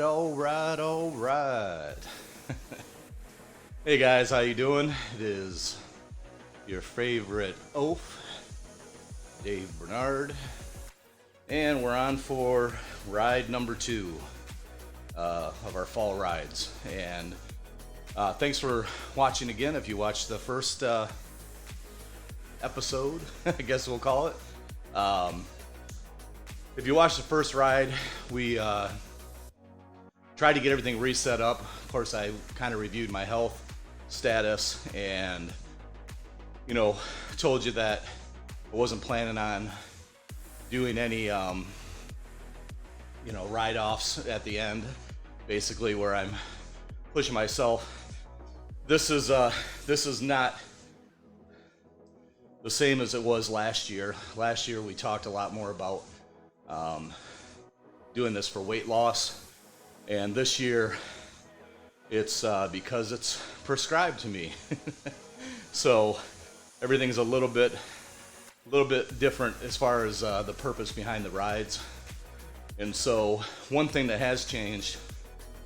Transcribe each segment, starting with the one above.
All right. Hey guys, how you doing? It is your favorite oaf, Dave Bernard, and we're on for ride number 2 of our fall rides. And thanks for watching again. If you watched the first episode, I guess we'll call it. If you watched the first ride, we tried to get everything reset up. Of course, I kind of reviewed my health status and, told you that I wasn't planning on doing any, ride-offs at the end, basically where I'm pushing myself. This is not the same as it was last year. Last year we talked a lot more about doing this for weight loss, and this year it's because it's prescribed to me. So everything's a little bit different as far as the purpose behind the rides. And so one thing that has changed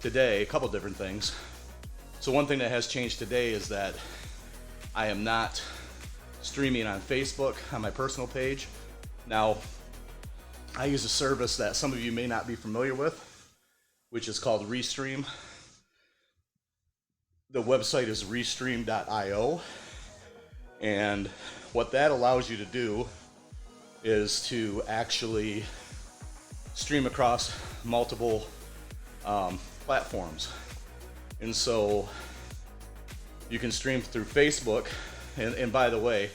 today, a couple different things. So one thing that has changed today is that I am not streaming on Facebook on my personal page. Now, I use a service that some of you may not be familiar with, which is called Restream. The website is restream.io, and what that allows you to do is to actually stream across multiple platforms. And so you can stream through Facebook, and by the way,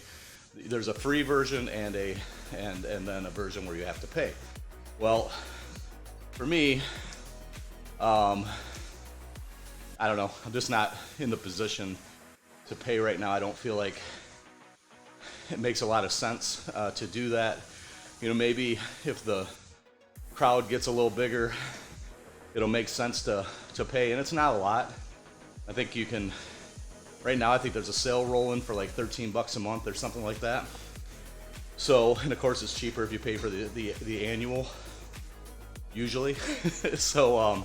there's a free version and then a version where you have to pay. Well, for me, I don't know, I'm just not in the position to pay right now. I don't feel like it makes a lot of sense to do that. Maybe if the crowd gets a little bigger, it'll make sense to pay, and it's not a lot. I think you can, right now I think there's a sale rolling for like $13 a month or something like that. So, and of course it's cheaper if you pay for the annual, usually. So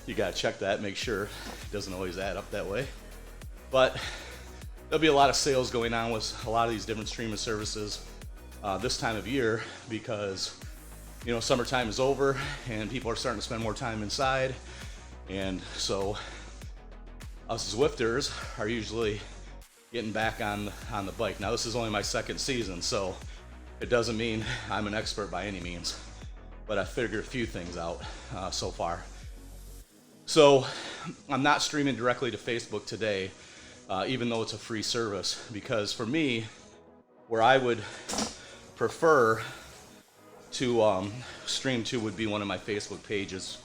you gotta check that, make sure it doesn't always add up that way. But there'll be a lot of sales going on with a lot of these different streaming services this time of year, because summertime is over and people are starting to spend more time inside. And so us Zwifters are usually getting back on the bike. Now this is only my second season, so it doesn't mean I'm an expert by any means, but I figured a few things out so far. So I'm not streaming directly to Facebook today, even though it's a free service, because for me, where I would prefer to stream to would be one of my Facebook pages,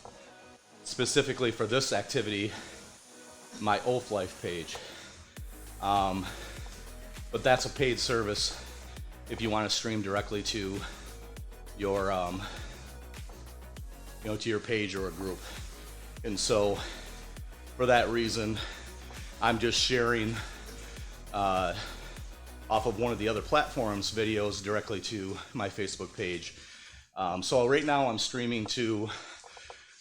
specifically for this activity, my OAF LIFE page. But that's a paid service if you want to stream directly to your to your page or a group. And so for that reason, I'm just sharing off of one of the other platforms videos directly to my Facebook page. So right now I'm streaming to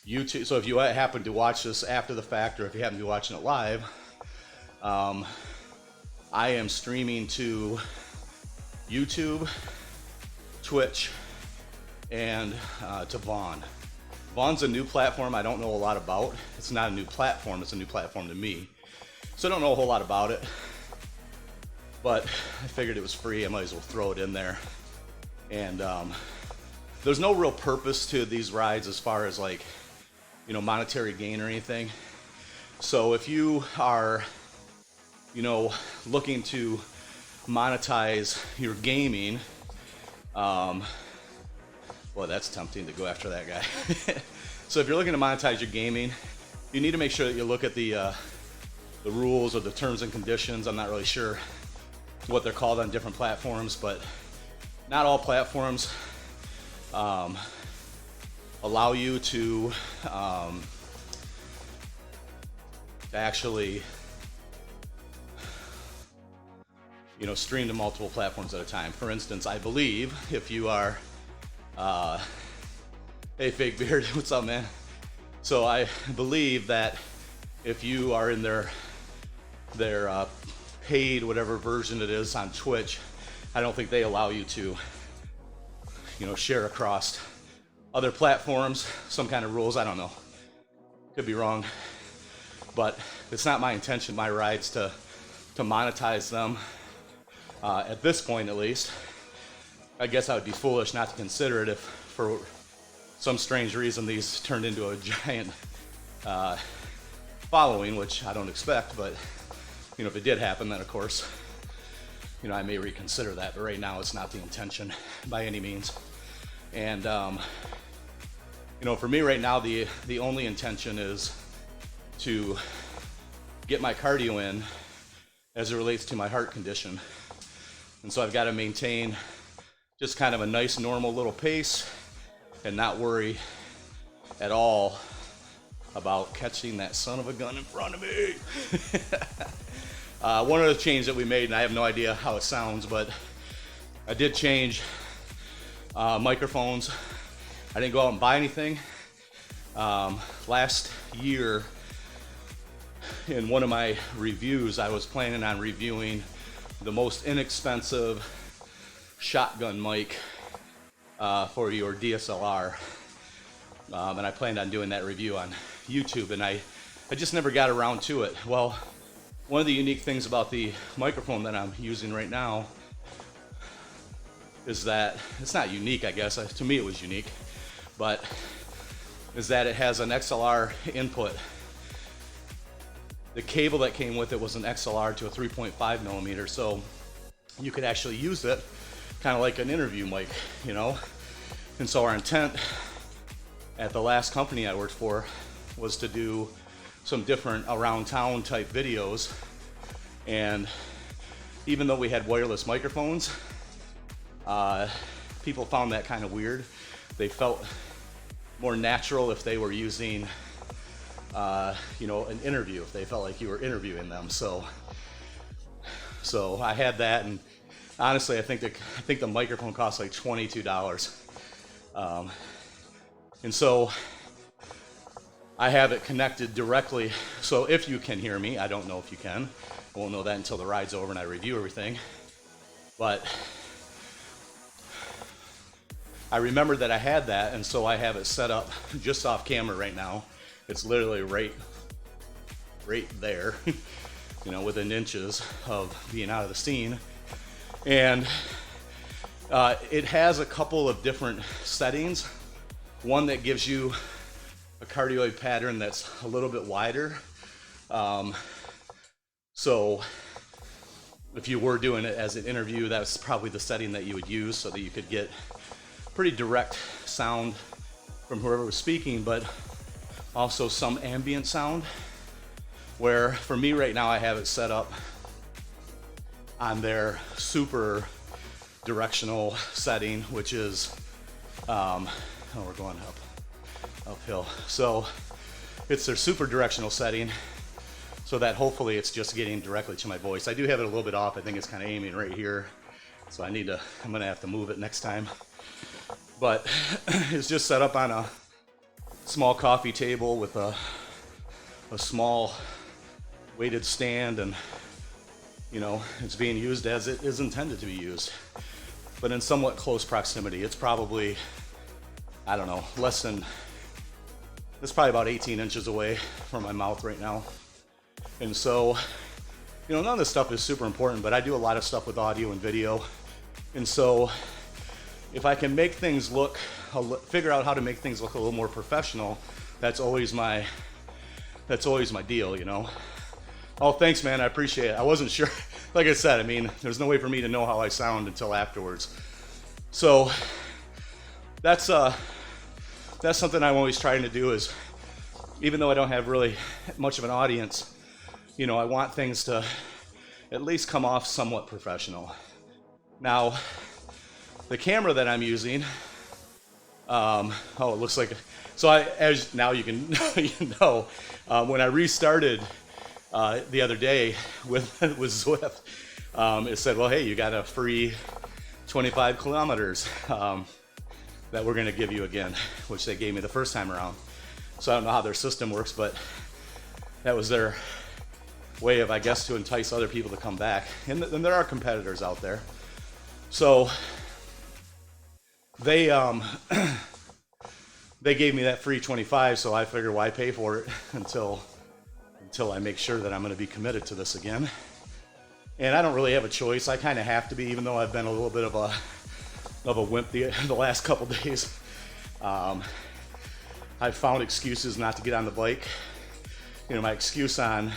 YouTube. So if you happen to watch this after the fact, or if you happen to be watching it live, I am streaming to YouTube, Twitch, and to Vaughn. Vaughn's a new platform I don't know a lot about. It's not a new platform, it's a new platform to me. So I don't know a whole lot about it, but I figured it was free, I might as well throw it in there. And there's no real purpose to these rides as far as like, monetary gain or anything. So if you are, looking to monetize your gaming, well, that's tempting to go after that guy. So if you're looking to monetize your gaming, you need to make sure that you look at the rules or the terms and conditions. I'm not really sure what they're called on different platforms, but not all platforms allow you to actually stream to multiple platforms at a time. For instance, I believe if you are hey Fake Beard, what's up, man? So I believe that if you are in their paid whatever version it is on Twitch, I don't think they allow you to, share across other platforms, some kind of rules, I don't know. Could be wrong, but it's not my intention, my rides, to monetize them, at this point at least. I guess I would be foolish not to consider it if for some strange reason these turned into a giant following, which I don't expect, but if it did happen, then of course, I may reconsider that, but right now it's not the intention by any means. And for me right now, the only intention is to get my cardio in as it relates to my heart condition. And so I've got to maintain just kind of a nice normal little pace and not worry at all about catching that son of a gun in front of me. One other change that we made, and I have no idea how it sounds, but I did change microphones. I didn't go out and buy anything. Last year, in one of my reviews, I was planning on reviewing the most inexpensive shotgun mic for your DSLR. And I planned on doing that review on YouTube, and I just never got around to it. Well, one of the unique things about the microphone that I'm using right now is that, it's not unique, I guess, to me it was unique, but is that it has an XLR input. The cable that came with it was an XLR to a 3.5 millimeter, so you could actually use it kind of like an interview mic, And so our intent at the last company I worked for was to do some different around town type videos. And even though we had wireless microphones, people found that kind of weird. They felt more natural if they were using an interview, if they felt like you were interviewing them. So I had that, and honestly, I think the microphone cost like $22. And so I have it connected directly. So if you can hear me, I don't know if you can. I won't know that until the ride's over and I review everything. But I remembered that I had that, and so I have it set up just off camera right now. It's literally right there, within inches of being out of the scene. And it has a couple of different settings. One that gives you a cardioid pattern that's a little bit wider. So if you were doing it as an interview, that's probably the setting that you would use so that you could get pretty direct sound from whoever was speaking, but also some ambient sound, where for me right now I have it set up on their super directional setting, which is, we're going uphill. So it's their super directional setting, so that hopefully it's just getting directly to my voice. I do have it a little bit off. I think it's kind of aiming right here. So I'm gonna have to move it next time. But it's just set up on a small coffee table with a small weighted stand, and it's being used as it is intended to be used, but in somewhat close proximity. It's probably, I don't know, it's probably about 18 inches away from my mouth right now. And so, none of this stuff is super important, but I do a lot of stuff with audio and video. And so if I can make things figure out how to make things look a little more professional, that's always my deal, Oh, thanks, man. I appreciate it. I wasn't sure. Like I said, there's no way for me to know how I sound until afterwards. So that's something I'm always trying to do, is even though I don't have really much of an audience, I want things to at least come off somewhat professional. Now, the camera that I'm using, it looks like, as now you can when I restarted the other day with Zwift, it said, well, hey, you got a free 25 kilometers that we're going to give you again, which they gave me the first time around. So I don't know how their system works, but that was their way of, I guess, to entice other people to come back. And there are competitors out there. So they they gave me that free 25, so I figured why pay for it until I make sure that I'm going to be committed to this again. And I don't really have a choice. I kind of have to be, even though I've been a little bit of a wimp the last couple days. I've found excuses not to get on the bike. You know, my excuse on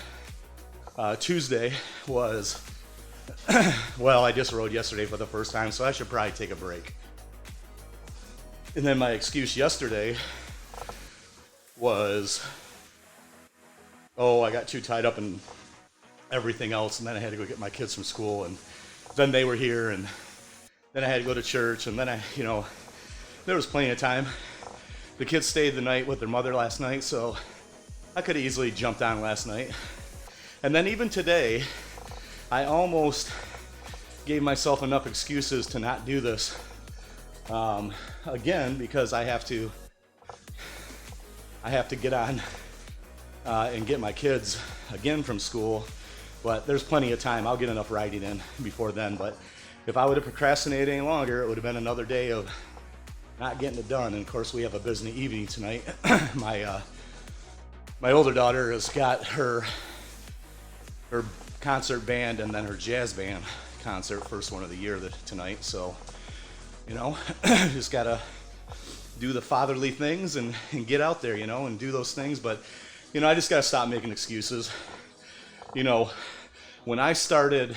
Tuesday was, well, I just rode yesterday for the first time, so I should probably take a break. And then my excuse yesterday was, oh, I got too tied up in everything else, and then I had to go get my kids from school, and then they were here, and then I had to go to church, and then there was plenty of time. The kids stayed the night with their mother last night, so I could have easily jumped on last night. And then even today, I almost gave myself enough excuses to not do this again, because I have to get on and get my kids again from school. But there's plenty of time. I'll get enough riding in before then. But if I would have procrastinated any longer, it would have been another day of not getting it done. And of course, we have a busy evening tonight. My older daughter has got her concert band and then her jazz band concert, first one of the year tonight. So, you know, just gotta do the fatherly things and get out there, you know, and do those things. But, you know, I just gotta stop making excuses. You know, when I started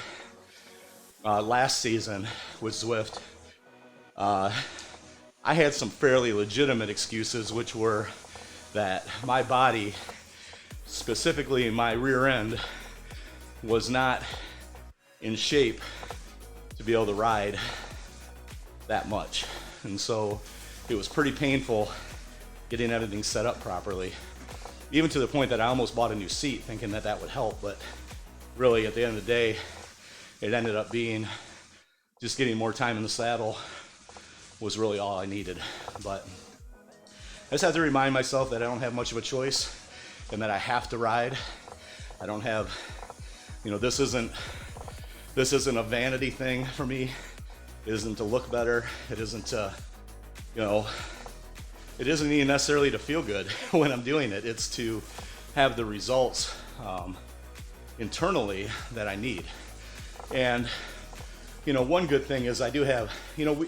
last season with Zwift, I had some fairly legitimate excuses, which were that my body, specifically my rear end, was not in shape to be able to ride that much. And so it was pretty painful getting everything set up properly, even to the point that I almost bought a new seat thinking that that would help. But really, at the end of the day, it ended up being just getting more time in the saddle was really all I needed. But I just have to remind myself that I don't have much of a choice and that I have to ride. I don't have, you know, this isn't a vanity thing for me. It isn't to look better. It isn't to, you know, it isn't even necessarily to feel good when I'm doing it. It's to have the results internally that I need. And, you know, one good thing is I do have, you know,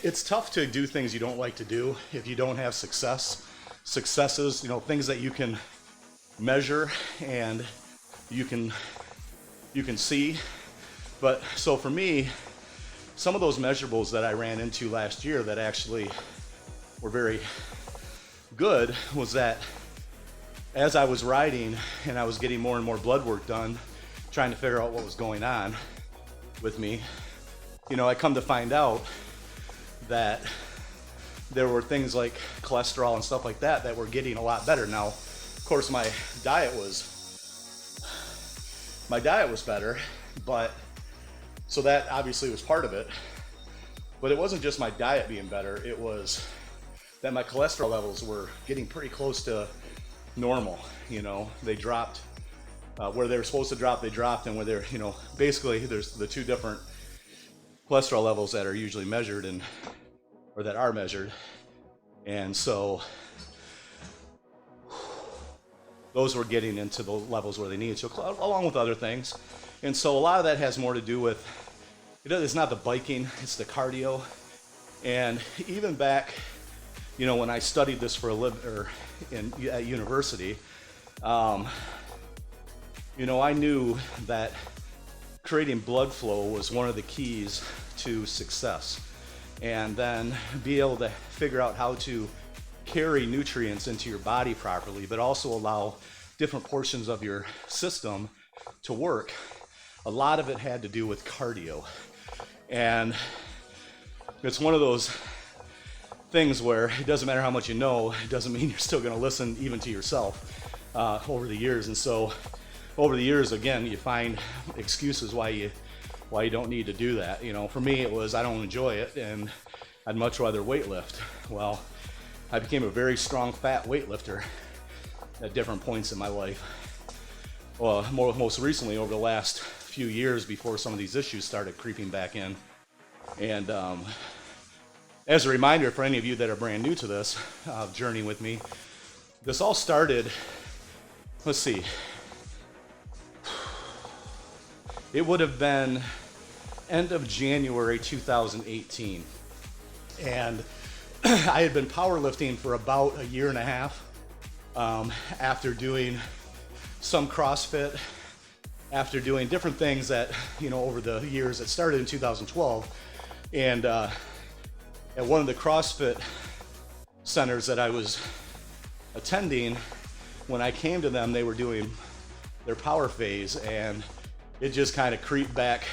it's tough to do things you don't like to do if you don't have successes, you know, things that you can measure and you can see. But so for me, some of those measurables that I ran into last year that actually were very good was that as I was riding and I was getting more and more blood work done, trying to figure out what was going on with me, you know, I come to find out that there were things like cholesterol and stuff like that that were getting a lot better. Now, of course, my diet was better, but so that obviously was part of it. But it wasn't just my diet being better, it was that my cholesterol levels were getting pretty close to normal. You know, they dropped where they were supposed to drop, they dropped, and where they're, you know, basically there's the two different cholesterol levels that are usually measured or that are measured. And so those were getting into the levels where they needed to, along with other things. And so a lot of that has more to do with, it's not the biking, it's the cardio. And even back, you know, when I studied this for a living, or at university, you know, I knew that creating blood flow was one of the keys to success. And then be able to figure out how to carry nutrients into your body properly, but also allow different portions of your system to work. A lot of it had to do with cardio. And it's one of those things where it doesn't matter how much you know, it doesn't mean you're still going to listen even to yourself over the years. And so over the years, again, you find excuses why you don't need to do that. You know, for me, it was I don't enjoy it and I'd much rather weight lift. Well, I became a very strong, fat weightlifter at different points in my life. Well, most recently over the last few years before some of these issues started creeping back in. And as a reminder for any of you that are brand new to this journey with me, this all started, let's see, it would have been end of January 2018. And I had been powerlifting for about a year and a half after doing some CrossFit, after doing different things that, over the years. It started in 2012. And at one of the CrossFit centers that I was attending, when I came to them, they were doing their power phase, and it just kind of creeped back.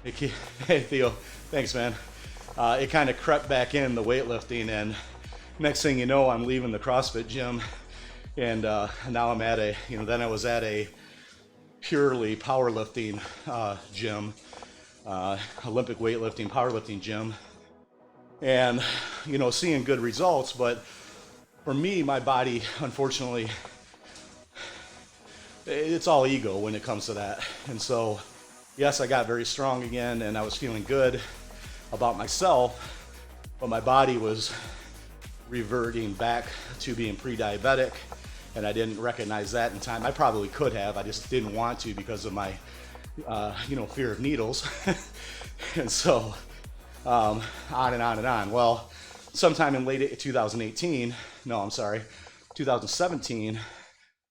Hey Theo, thanks man. It kind of crept back in, the weightlifting, and next thing you know, I'm leaving the CrossFit gym, and now I'm at then I was at a purely powerlifting gym, Olympic weightlifting, powerlifting gym, and seeing good results. But for me, my body, unfortunately, it's all ego when it comes to that. And so, yes, I got very strong again, and I was feeling good about myself, but my body was reverting back to being pre-diabetic, and I didn't recognize that in time. I probably could have, I just didn't want to because of my fear of needles. And so on and on and on. Well, sometime in late 2017,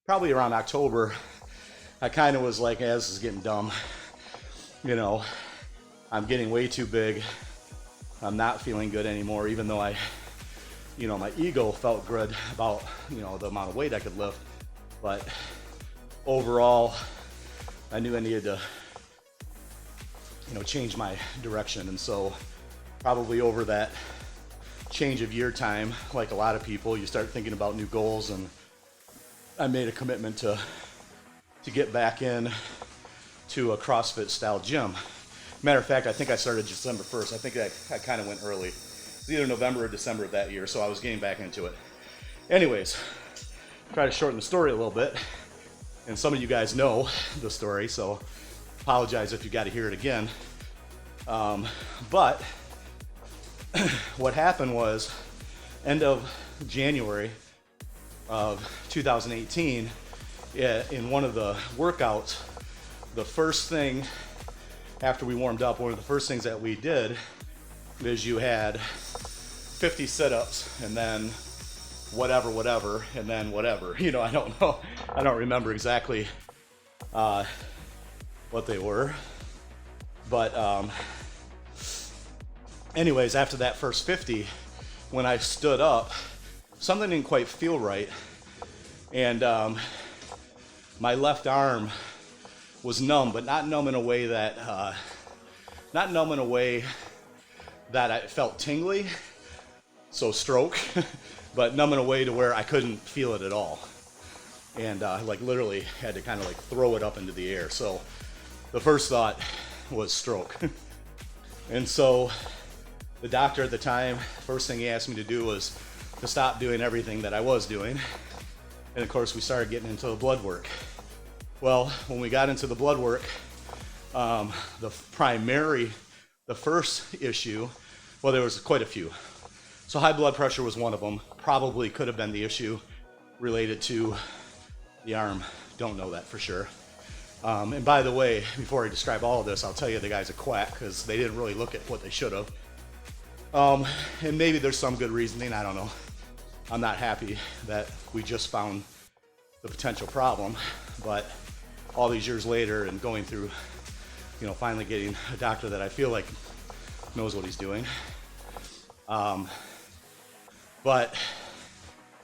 probably around October, I kind of was like, this is getting dumb. I'm getting way too big. I'm not feeling good anymore, even though my ego felt good about, the amount of weight I could lift. But overall, I knew I needed to, change my direction. And so probably over that change of year time, like a lot of people, you start thinking about new goals, and I made a commitment to get back in to a CrossFit style gym. Matter of fact, I think I started December 1st. I think I kind of went early. It's either November or December of that year, so I was getting back into it. Anyways, try to shorten the story a little bit. And some of you guys know the story, so apologize if you got to hear it again. But what happened was, end of January of 2018, in one of the workouts, the first thing after we warmed up, one of the first things that we did is you had 50 sit-ups, and then whatever, and then whatever. I don't know. I don't remember exactly what they were. But anyways, after that first 50, when I stood up, something didn't quite feel right. And my left arm was numb, but not numb in a way that I felt tingly, so stroke, but numb in a way to where I couldn't feel it at all. And literally had to kind of throw it up into the air. So the first thought was stroke. And so the doctor at the time, first thing he asked me to do was to stop doing everything that I was doing. And of course we started getting into the blood work. Well, when we got into the blood work, the first issue, well, there was quite a few. So high blood pressure was one of them. Probably could have been the issue related to the arm. Don't know that for sure. And by the way, before I describe all of this, I'll tell you the guy's a quack because they didn't really look at what they should have. And maybe there's some good reasoning, I don't know. I'm not happy that we just found the potential problem, but all these years later and going through, finally getting a doctor that I feel like knows what he's doing. But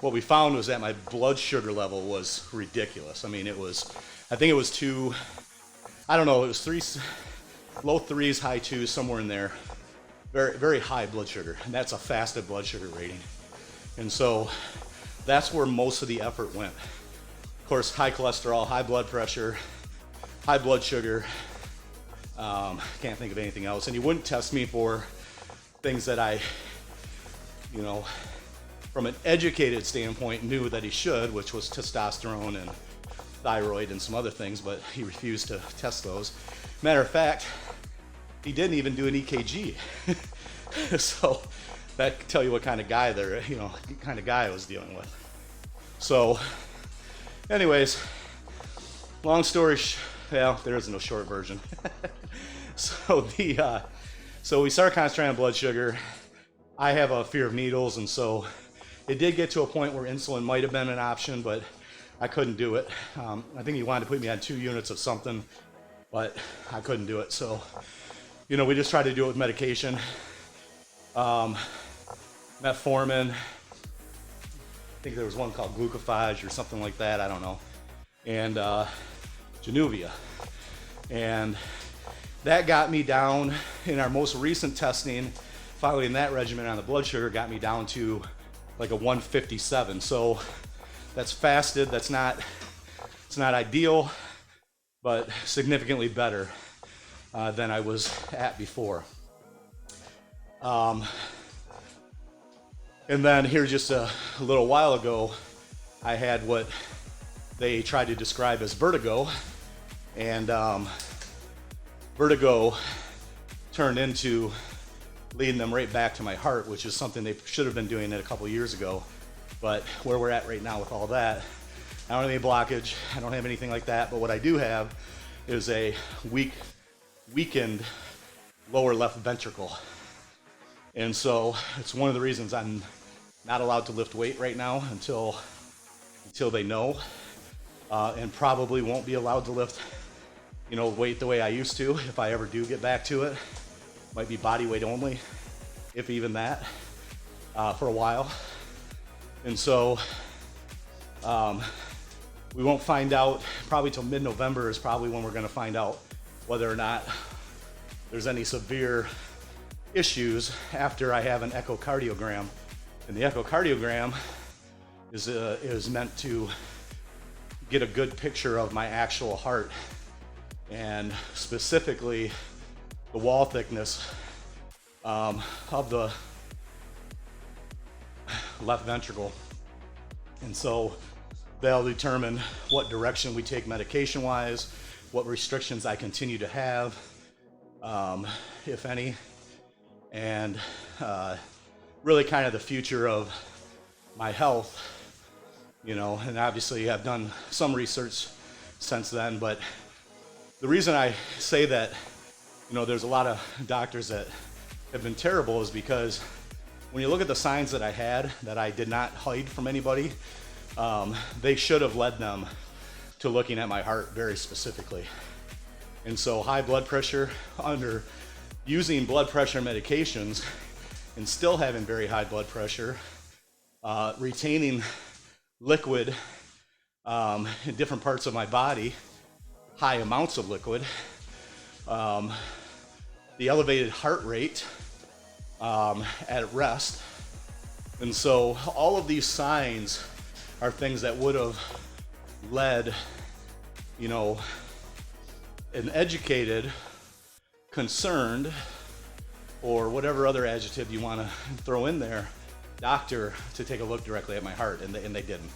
what we found was that my blood sugar level was ridiculous. I mean, it was low threes, high twos, somewhere in there. Very, very high blood sugar, and that's a fasted blood sugar rating. And so that's where most of the effort went. Of course, high cholesterol, high blood pressure, high blood sugar. Can't think of anything else. And you wouldn't test me for things that I from an educated standpoint, knew that he should, which was testosterone and thyroid and some other things, but he refused to test those. Matter of fact, he didn't even do an EKG. So that can tell you what kind of guy kind of guy I was dealing with. So anyways, long story there is no short version. So so we started concentrating on blood sugar. I have a fear of needles, and so it did get to a point where insulin might have been an option, but I couldn't do it. I think he wanted to put me on 2 units of something, but I couldn't do it. So, we just tried to do it with medication. Metformin. I think there was one called glucophage or something like that. I don't know. And Januvia. And that got me down in our most recent testing. Following that regimen on the blood sugar got me down to like a 157. So that's fasted. It's not ideal, but significantly better than I was at before. And then here just a little while ago, I had what they tried to describe as vertigo, and vertigo turned into leading them right back to my heart, which is something they should have been doing it a couple years ago. But where we're at right now with all that, I don't have any blockage, I don't have anything like that, but what I do have is a weakened lower left ventricle. And so it's one of the reasons I'm not allowed to lift weight right now until they know, and probably won't be allowed to lift weight the way I used to if I ever do get back to it. Might be body weight only, if even that, for a while. And so we won't find out probably till mid-November is probably when we're going to find out whether or not there's any severe issues after I have an echocardiogram. And the echocardiogram is meant to get a good picture of my actual heart, and specifically the wall thickness of the left ventricle. And so they'll determine what direction we take medication wise, what restrictions I continue to have, if any, and really kind of the future of my health, and obviously I've done some research since then, but the reason I say that, there's a lot of doctors that have been terrible is because when you look at the signs that I had that I did not hide from anybody, they should have led them to looking at my heart very specifically. And so high blood pressure, under using blood pressure medications and still having very high blood pressure, retaining liquid in different parts of my body, high amounts of liquid, the elevated heart rate at rest. And so all of these signs are things that would have led, an educated, concerned, or whatever other adjective you want to throw in there, doctor to take a look directly at my heart, and they didn't.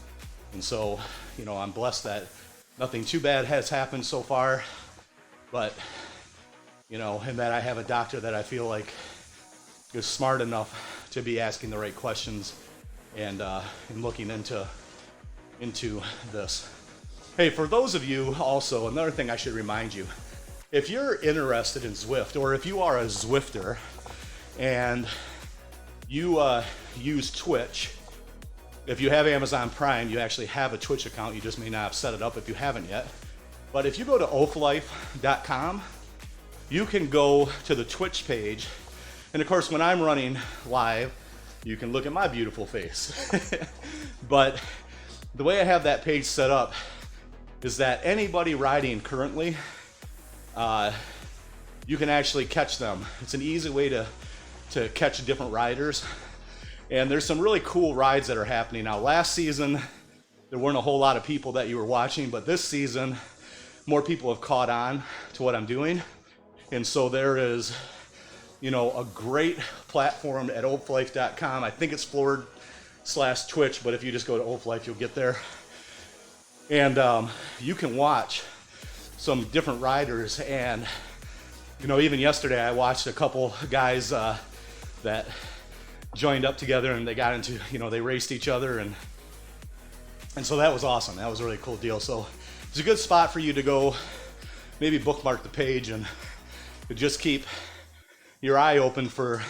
And so, I'm blessed that nothing too bad has happened so far, but, and that I have a doctor that I feel like is smart enough to be asking the right questions and looking into this. Hey, for those of you also, another thing I should remind you, if you're interested in Zwift, or if you are a Zwifter and you use Twitch, if you have Amazon Prime, you actually have a Twitch account. You just may not have set it up if you haven't yet. But if you go to oaflife.com, you can go to the Twitch page. And of course, when I'm running live, you can look at my beautiful face. But the way I have that page set up is that anybody riding currently, you can actually catch them. It's an easy way to catch different riders. And there's some really cool rides that are happening now. Last season, there weren't a whole lot of people that you were watching, but this season, more people have caught on to what I'm doing. And so there is, a great platform at oaflife.com. I think it's floored Twitch, but if you just go to OAF Life, you'll get there. And you can watch some different riders, and even yesterday I watched a couple guys that joined up together, and they got into, they raced each other, and so that was awesome. That was a really cool deal. So it's a good spot for you to go, maybe bookmark the page and just keep your eye open for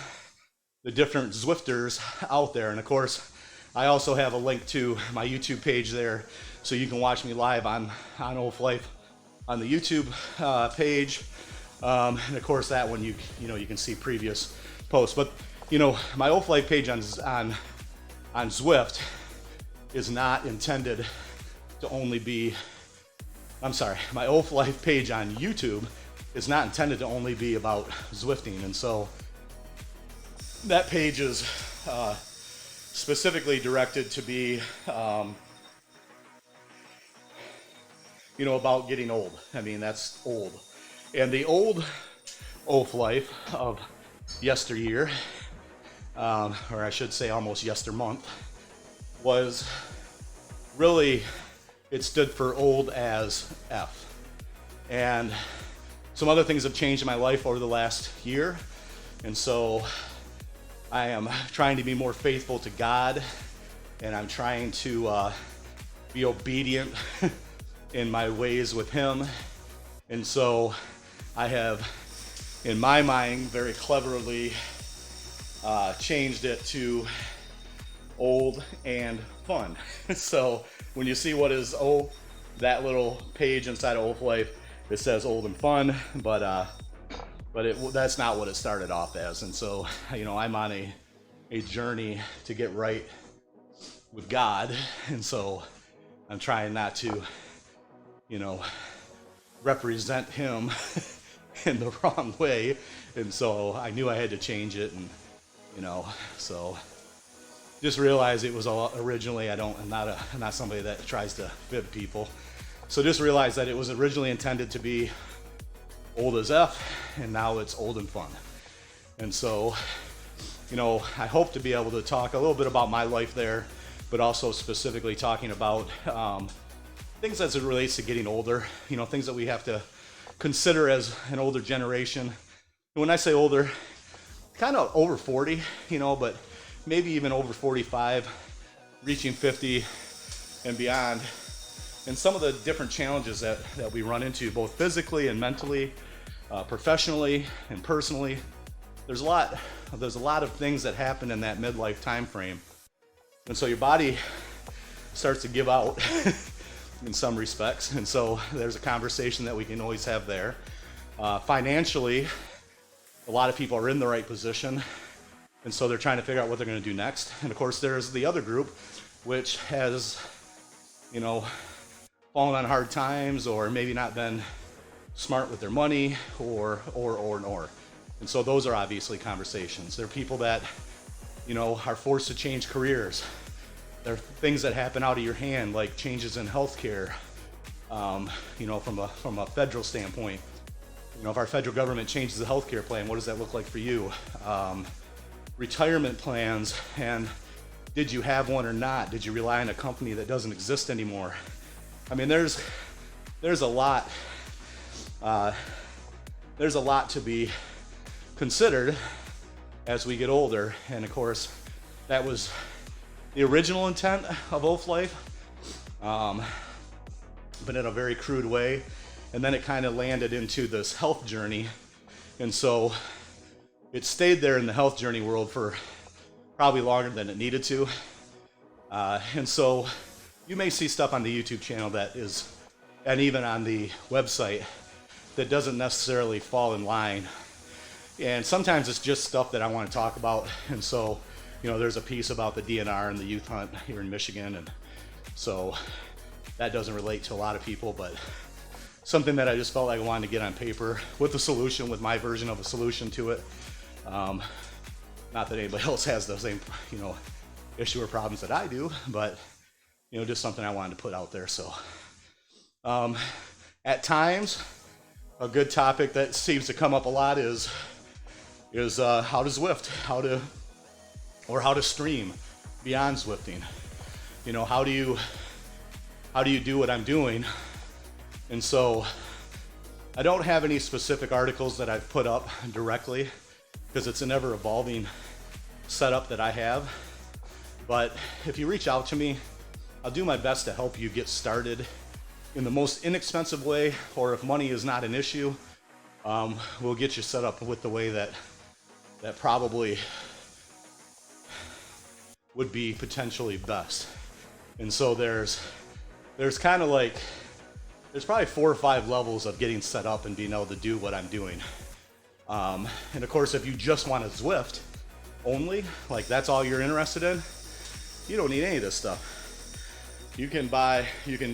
the different Zwifters out there. And of course, I also have a link to my YouTube page there, so you can watch me live on OAF Life on the YouTube page. And of course, that one you can see previous posts. But my OAF Life page on Zwift is not intended to only be. My OAF Life page on YouTube is not intended to only be about Zwifting, and so that page is specifically directed to be, about getting old. I mean, that's old. And the old OAF Life of yesteryear, or I should say almost yestermonth, was really, it stood for old as F. And some other things have changed in my life over the last year. And so I am trying to be more faithful to God, and I'm trying to be obedient in my ways with Him. And so I have, in my mind, very cleverly changed it to old and fun. So when you see what is that little page inside of OAF Life, it says old and fun, but that's not what it started off as. And so, I'm on a journey to get right with God, and so I'm trying not to, represent Him in the wrong way. And so I knew I had to change it, and so just realized it was originally, I'm not somebody that tries to fib people. So just realized that it was originally intended to be old as F, and now it's old and fun. And so, I hope to be able to talk a little bit about my life there, but also specifically talking about things as it relates to getting older, things that we have to consider as an older generation. And when I say older, kind of over 40, but maybe even over 45, reaching 50 and beyond. And some of the different challenges that we run into, both physically and mentally, professionally and personally. There's a lot of things that happen in that midlife time frame. And so your body starts to give out in some respects. And so there's a conversation that we can always have there. Financially, a lot of people are in the right position, and so they're trying to figure out what they're going to do next. And of course, there's the other group, which has, fallen on hard times, or maybe not been smart with their money, or. And so those are obviously conversations. There are people that, are forced to change careers. There are things that happen out of your hand, like changes in healthcare, from a federal standpoint. If our federal government changes the healthcare plan, what does that look like for you? Retirement plans, and did you have one or not? Did you rely on a company that doesn't exist anymore? I mean, there's a lot to be considered as we get older. And of course, that was the original intent of OAF Life, but in a very crude way. And then it kind of landed into this health journey. And so it stayed there in the health journey world for probably longer than it needed to. And so you may see stuff on the YouTube channel that is, and even on the website, that doesn't necessarily fall in line. And sometimes it's just stuff that I want to talk about. And so, there's a piece about the DNR and the youth hunt here in Michigan. And so that doesn't relate to a lot of people, but something that I just felt like I wanted to get on paper with a solution, with my version of a solution to it. Not that anybody else has the same, issue or problems that I do, but, just something I wanted to put out there. So, at times, a good topic that seems to come up a lot is how to Zwift, how to stream. beyond Zwifting. You know, how do you do what I'm doing? And so I don't have any specific articles that I've put up directly because it's an ever evolving setup that I have. But if you reach out to me, I'll do my best to help you get started in the most inexpensive way, or if money is not an issue, we'll get you set up with the way that probably would be potentially best. And so there's kind of like, there's probably 4 or 5 levels of getting set up and being able to do what I'm doing. And of course, if you just want to Zwift only, like that's all you're interested in, you don't need any of this stuff. You can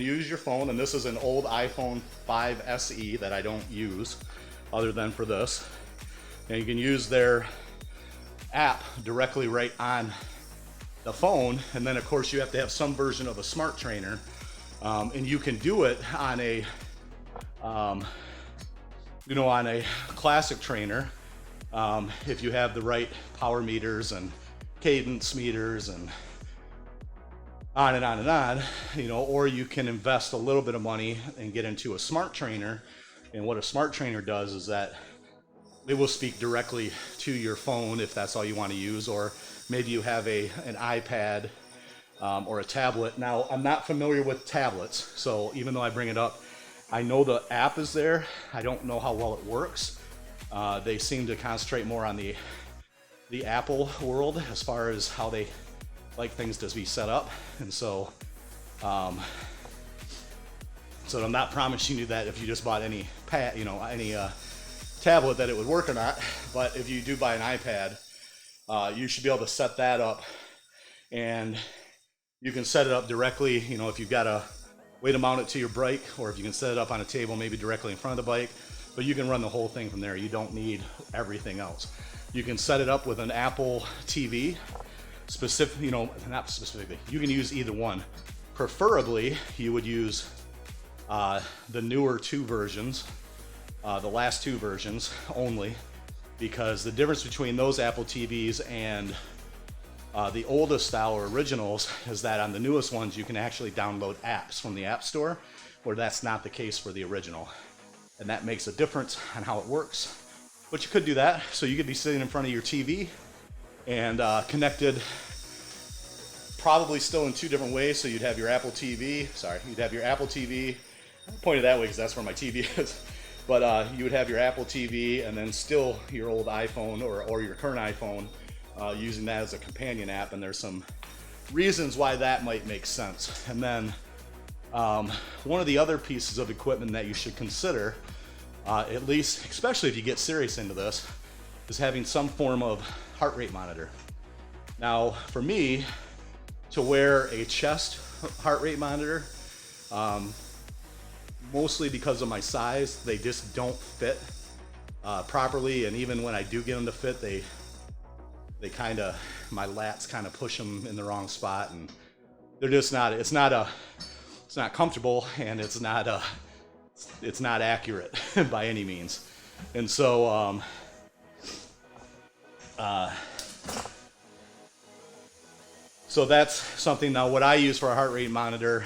use your phone, and this is an old iPhone 5 SE that I don't use other than for this. And you can use their app directly right on the phone, and then of course you have to have some version of a smart trainer, and you can do it on a on a classic trainer if you have the right power meters and cadence meters and on and on and on, you know. Or you can invest a little bit of money and get into a smart trainer, and what a smart trainer does is that it will speak directly to your phone if that's all you want to use, or maybe you have an iPad or a tablet. Now, I'm not familiar with tablets, so even though I bring it up, I know the app is there. I don't know how well it works. They seem to concentrate more on the Apple world as far as how they like things to be set up, and so I'm not promising you that if you just bought any tablet that it would work or not. But if you do buy an iPad, you should be able to set that up, and you can set it up directly, you know, if you've got a way to mount it to your bike, or if you can set it up on a table maybe directly in front of the bike, but you can run the whole thing from there. You don't need everything else. You can set it up with an Apple TV, not specifically. You can use either one. Preferably, you would use the newer 2 versions, the last 2 versions only, because the difference between those Apple TVs and the oldest style or originals is that on the newest ones you can actually download apps from the App Store, where that's not the case for the original. And that makes a difference on how it works. But you could do that. So you could be sitting in front of your TV and connected, probably still in 2 different ways. So you'd have your Apple TV, I pointed that way because that's where my TV is. But you would have your Apple TV and then still your old iPhone or your current iPhone, using that as a companion app. And there's some reasons why that might make sense. And then one of the other pieces of equipment that you should consider, at least, especially if you get serious into this, is having some form of heart rate monitor. Now, for me, to wear a chest heart rate monitor, mostly because of my size, they just don't fit properly, and even when I do get them to fit, they kind of, my lats kind of push them in the wrong spot, and they're just not, it's not comfortable, and it's not accurate by any means. And so so that's something. Now what I use for a heart rate monitor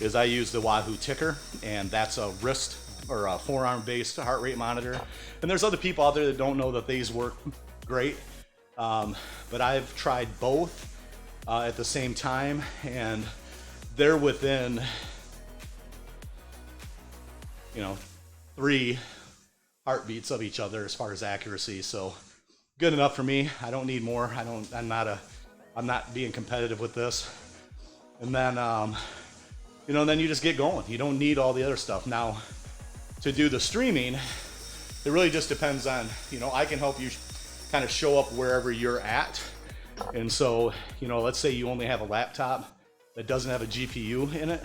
is I use the Wahoo Ticker, and that's a wrist or a forearm based heart rate monitor. And there's other people out there that don't know that these work great, but I've tried both at the same time, and they're within 3 heartbeats of each other as far as accuracy. So good enough for me. I don't need more. I'm not being competitive with this. And then then you just get going. You don't need all the other stuff. Now, to do the streaming, it really just depends on, I can help you kind of show up wherever you're at. And so, let's say you only have a laptop that doesn't have a GPU in it.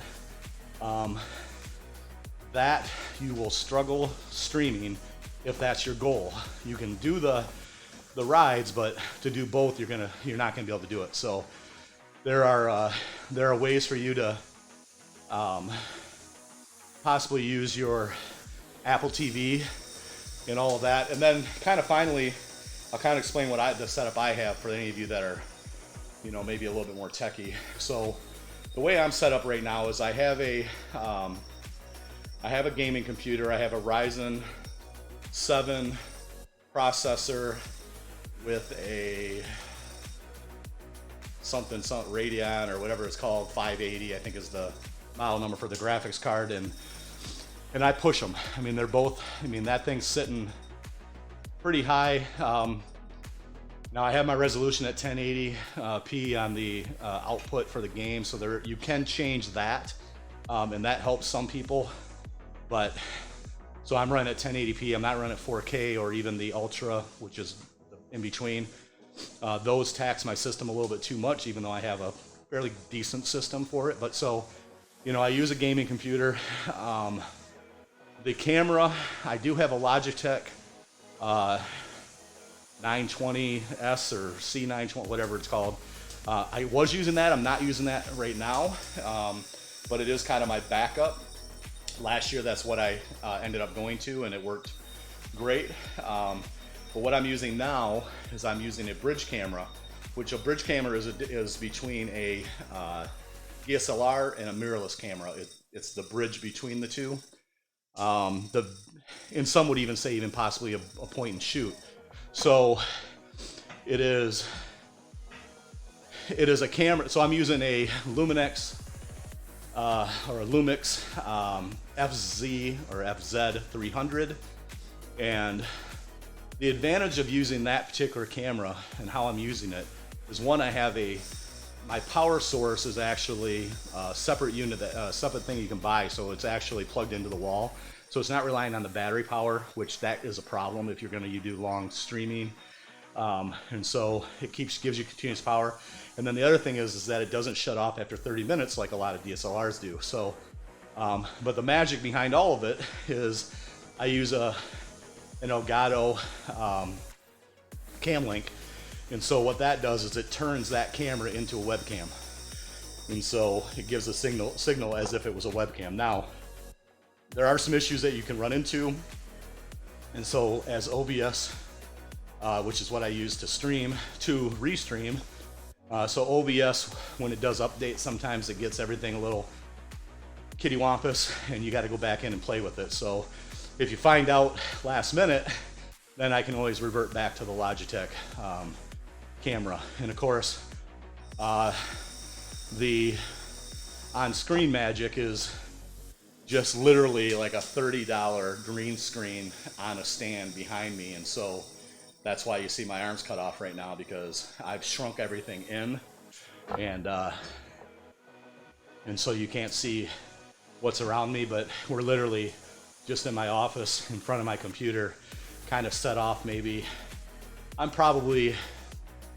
That you will struggle streaming if that's your goal. You can do the rides, but to do both, you're not gonna be able to do it. So there are ways for you to possibly use your Apple TV and all of that. And then kind of finally, I'll kind of explain the setup I have for any of you that are you know, maybe a little bit more techy. So the way I'm set up right now is I have a gaming computer. I have a Ryzen 7 processor with a something Radeon or whatever it's called, 580 I think is the model number for the graphics card, and I push them. I mean, they're both, I mean, that thing's sitting pretty high. Now I have my resolution at 1080p on the output for the game, so there you can change that, and that helps some people. But so I'm running at 1080p. I'm not running at 4K or even the Ultra, which is in between. Those tax my system a little bit too much, even though I have a fairly decent system for it. But so, you know, I use a gaming computer. The camera, I do have a Logitech 920S or C920, whatever it's called. I was using that. I'm not using that right now, but it is kind of my backup. Last year, that's what I ended up going to, and it worked great. But what I'm using now is I'm using a bridge camera, which a bridge camera is between a DSLR and a mirrorless camera. It's the bridge between the two. And some would even say even possibly a point and shoot. So it is a camera. So I'm using a Lumix or a Lumix FZ or FZ 300, and the advantage of using that particular camera and how I'm using it is, one, I have my power source is actually a separate unit, separate thing you can buy, so it's actually plugged into the wall. So it's not relying on the battery power, which that is a problem if you're going to do long streaming. And so it gives you continuous power. And then the other thing is that it doesn't shut off after 30 minutes like a lot of DSLRs do. So, but the magic behind all of it is I use an Elgato Cam Link. And so what that does is it turns that camera into a webcam. And so it gives a signal as if it was a webcam. Now, there are some issues that you can run into. And so as OBS, which is what I use to restream. So OBS, when it does update, sometimes it gets everything a little kittywampus and you got to go back in and play with it. So if you find out last minute, then I can always revert back to the Logitech camera. And of course, the on-screen magic is just literally like a $30 green screen on a stand behind me. And so that's why you see my arms cut off right now, because I've shrunk everything in, and so you can't see what's around me, but we're literally just in my office in front of my computer, kind of set off. Maybe I'm probably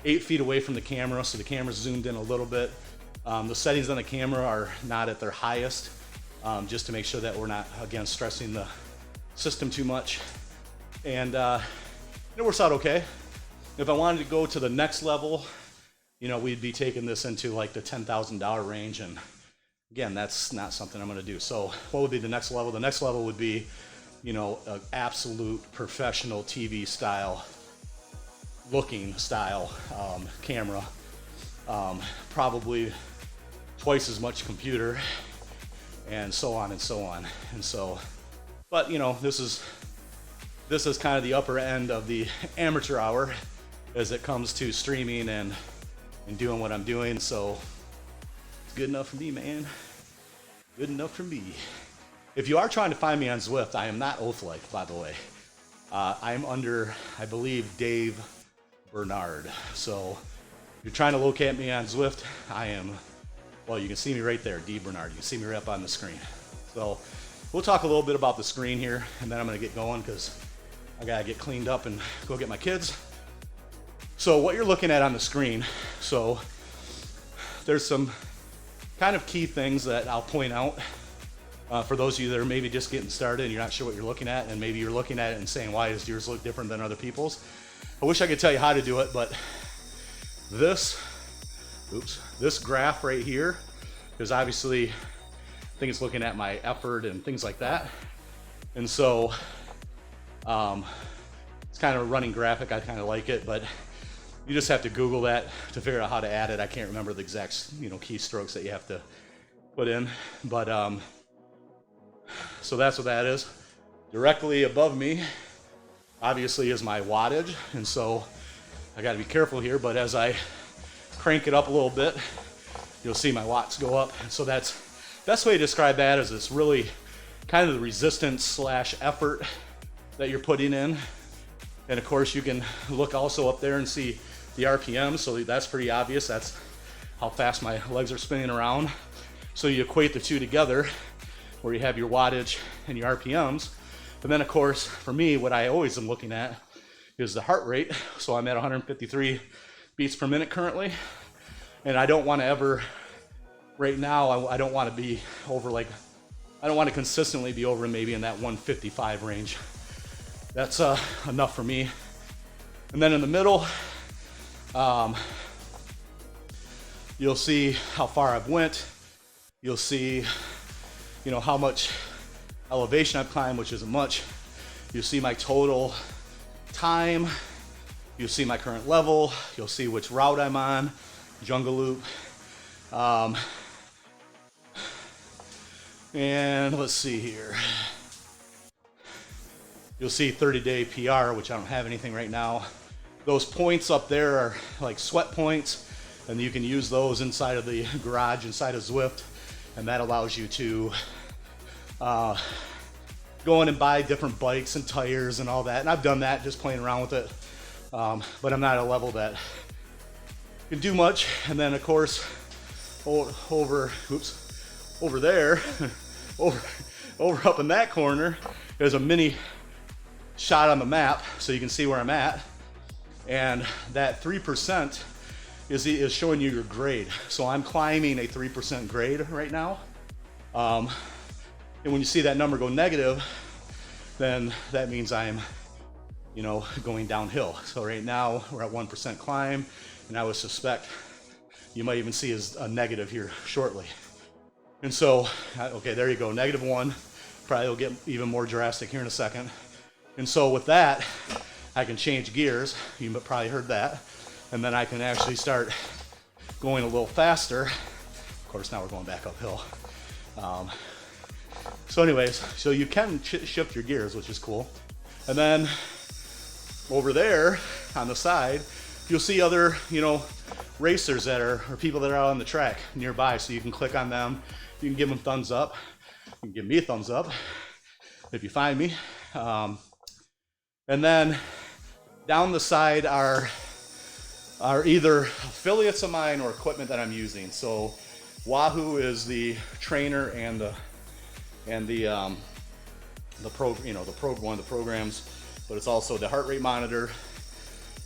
8 feet away from the camera, so the camera's zoomed in a little bit. The settings on the camera are not at their highest, just to make sure that we're not, again, stressing the system too much. And it works out okay. If I wanted to go to the next level, you know, we'd be taking this into like the $10,000 range, and again, that's not something I'm going to do. So what would be the next level? The next level would be, you know, an absolute professional TV style looking camera, probably twice as much computer, and so on and so on. And so, but you know, this is kind of the upper end of the amateur hour as it comes to streaming and doing what I'm doing. So it's good enough for me, man. Good enough for me. If you are trying to find me on Zwift, I am not OAF Life, by the way. I'm under, I believe, Dave Bernard. So if you're trying to locate me on Zwift, I am, well, you can see me right there, D Bernard. You can see me right up on the screen. So we'll talk a little bit about the screen here, and then I'm going to get going because I got to get cleaned up and go get my kids. So what you're looking at on the screen, so there's some kind of key things that I'll point out for those of you that are maybe just getting started and you're not sure what you're looking at, and maybe you're looking at it and saying, why does yours look different than other people's? I wish I could tell you how to do it, but this graph right here, because obviously I think it's looking at my effort and things like that. And so it's kind of a running graphic. I kind of like it, but You just have to Google that to figure out how to add it. I can't remember the exact, you know, keystrokes that you have to put in, but so that's what that is. Directly above me, obviously, is my wattage, and so I got to be careful here, but as I crank it up a little bit, you'll see my watts go up. And so that's best way to describe that is it's really kind of the resistance slash effort that you're putting in. And of course you can look also up there and see the RPM, so that's pretty obvious. That's how fast my legs are spinning around. So you equate the two together where you have your wattage and your RPMs. And then of course, for me, what I always am looking at is the heart rate. So I'm at 153 beats per minute currently. And I don't want to ever, right now, I don't want to be over like, I don't want to consistently be over maybe in that 155 range. That's enough for me. And then in the middle, you'll see how far I've went. You'll see, you know, how much elevation I've climbed, which isn't much. You'll see my total time. You'll see my current level. You'll see which route I'm on, jungle loop. And let's see here. You'll see 30-day PR, which I don't have anything right now. Those points up there are like sweat points, and you can use those inside of the garage, inside of Zwift, and that allows you to go in and buy different bikes and tires and all that. And I've done that, just playing around with it. But I'm not at a level that can do much. And then of course, over there, over up in that corner, there's a mini shot on the map, so you can see where I'm at. And that 3% is showing you your grade. So I'm climbing a 3% grade right now. And when you see that number go negative, then that means I'm, you know, going downhill. So right now we're at 1% climb, and I would suspect you might even see as a negative here shortly. And so, okay, there you go, -1. Probably will get even more drastic here in a second. And so with that, I can change gears. You probably heard that. And then I can actually start going a little faster. Of course, now we're going back uphill. So anyways, so you can shift your gears, which is cool. And then over there on the side, you'll see other, you know, racers that are, or people that are out on the track nearby. So you can click on them. You can give them thumbs up. You can give me a thumbs up if you find me. And then down the side are either affiliates of mine or equipment that I'm using. So Wahoo is the trainer and the one of the programs, but it's also the heart rate monitor.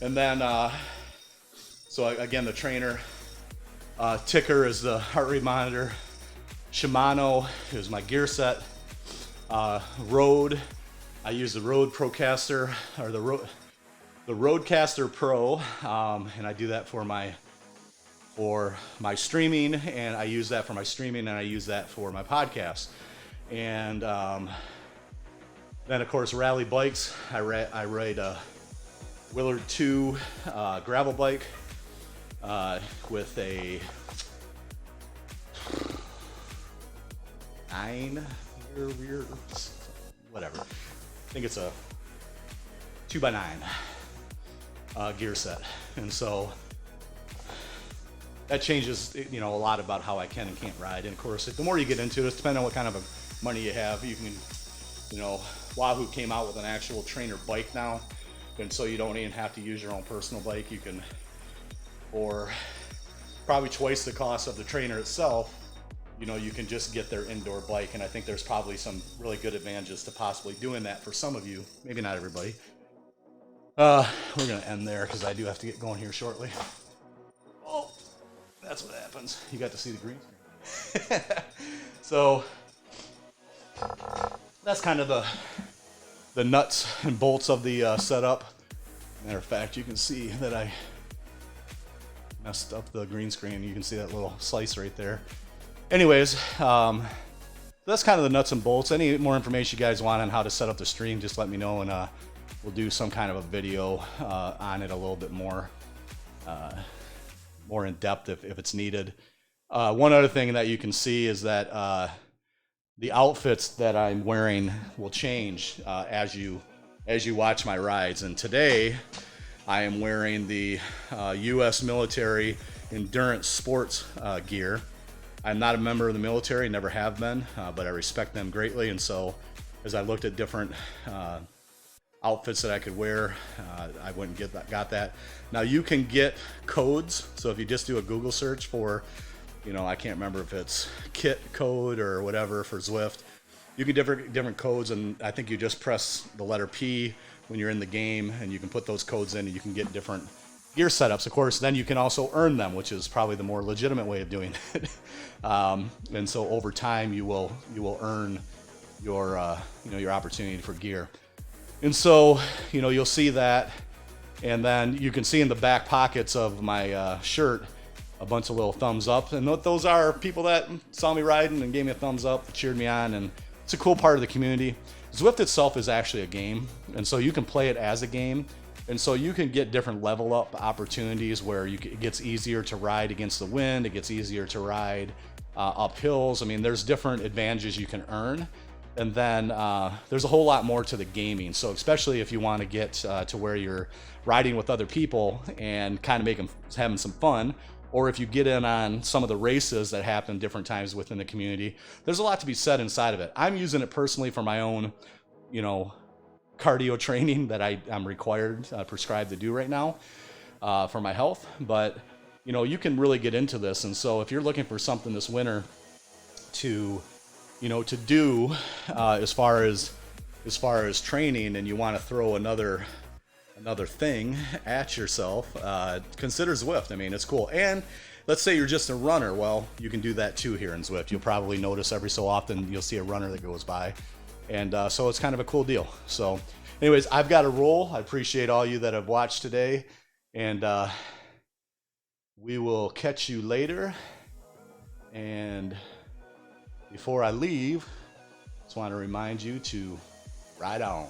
And then so again, the trainer, Ticker is the heart rate monitor. Shimano is my gear set. Rode, I use the Rode Procaster, or the Rodecaster Pro, and I do that for my streaming, and I use that for my streaming, and I use that for my podcast. And then of course rally bikes. I ride a Willard 2 gravel bike with a 9 rear, whatever. I think it's a 2x9 gear set, and so that changes, you know, a lot about how I can and can't ride. And of course, the more you get into it, depending on what kind of money you have, you can, you know, Wahoo came out with an actual trainer bike now, and so you don't even have to use your own personal bike. You can, for probably twice the cost of the trainer itself, you know, you can just get their indoor bike. And I think there's probably some really good advantages to possibly doing that for some of you, maybe not everybody. We're gonna end there because I do have to get going here shortly. Oh, that's what happens. You got to see the green screen. So that's kind of the nuts and bolts of the setup. Matter of fact, you can see that I messed up the green screen. You can see that little slice right there. Anyways, that's kind of the nuts and bolts. Any more information you guys want on how to set up the stream, just let me know, and we'll do some kind of a video on it a little bit more. more in depth if it's needed. One other thing that you can see is that the outfits that I'm wearing will change as you watch my rides. And today I am wearing the U.S. military endurance sports gear. I'm not a member of the military, never have been, but I respect them greatly. And so as I looked at different outfits that I could wear, I went and got that. Now you can get codes. So if you just do a Google search for, I can't remember if it's kit code or whatever for Zwift, you can different codes, and I think you just press the letter P when you're in the game, and you can put those codes in, and you can get different gear setups. Of course, then you can also earn them, which is probably the more legitimate way of doing it. And so over time, you will earn your your opportunity for gear. And so you'll see that, and then you can see in the back pockets of my shirt a bunch of little thumbs up, and those are people that saw me riding and gave me a thumbs up, cheered me on, and it's a cool part of the community. Zwift itself is actually a game, and so you can play it as a game, and so you can get different level up opportunities where it gets easier to ride against the wind, it gets easier to ride up hills. I mean, there's different advantages you can earn, and then there's a whole lot more to the gaming. So especially if you want to get to where you're riding with other people and kind of having some fun, or if you get in on some of the races that happen different times within the community, there's a lot to be said inside of it. I'm using it personally for my own, cardio training that I'm required, prescribed to do right now for my health. But, you can really get into this. And so if you're looking for something this winter to do as far as training, and you want to throw another thing at yourself, consider Zwift. I mean, it's cool. And let's say you're just a runner. Well, you can do that too here in Zwift. You'll probably notice every so often you'll see a runner that goes by. And so it's kind of a cool deal. So anyways, I've got to roll. I appreciate all you that have watched today. And we will catch you later. And before I leave, just want to remind you to ride on.